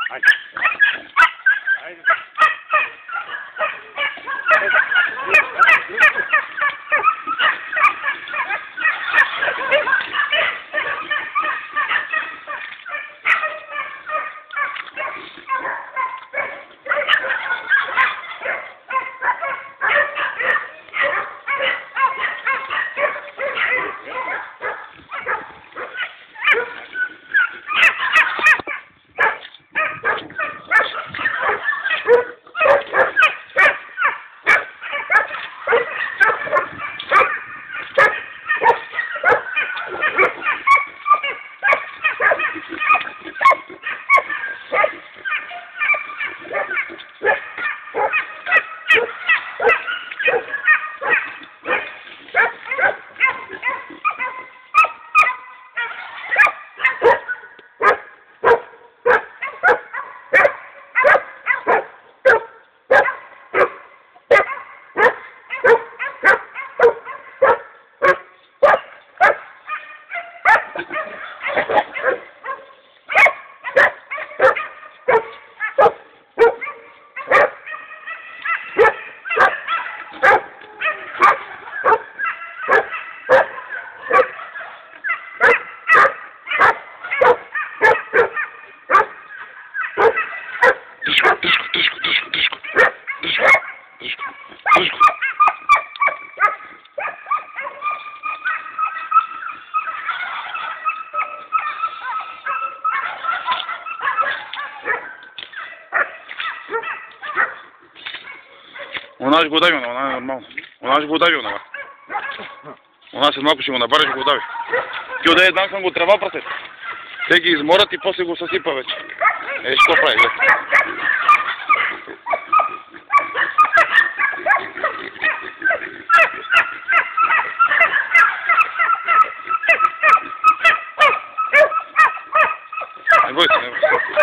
Ajde. Ajde. Она ж го удави, она е нормално. Она ж го удави, она. Она след малко ще го набариш, го удави. Ти отде една съм го трева прасет. Те ги изморят и после го съсипа вече. Що прави, бе? Не бой се, не бой се.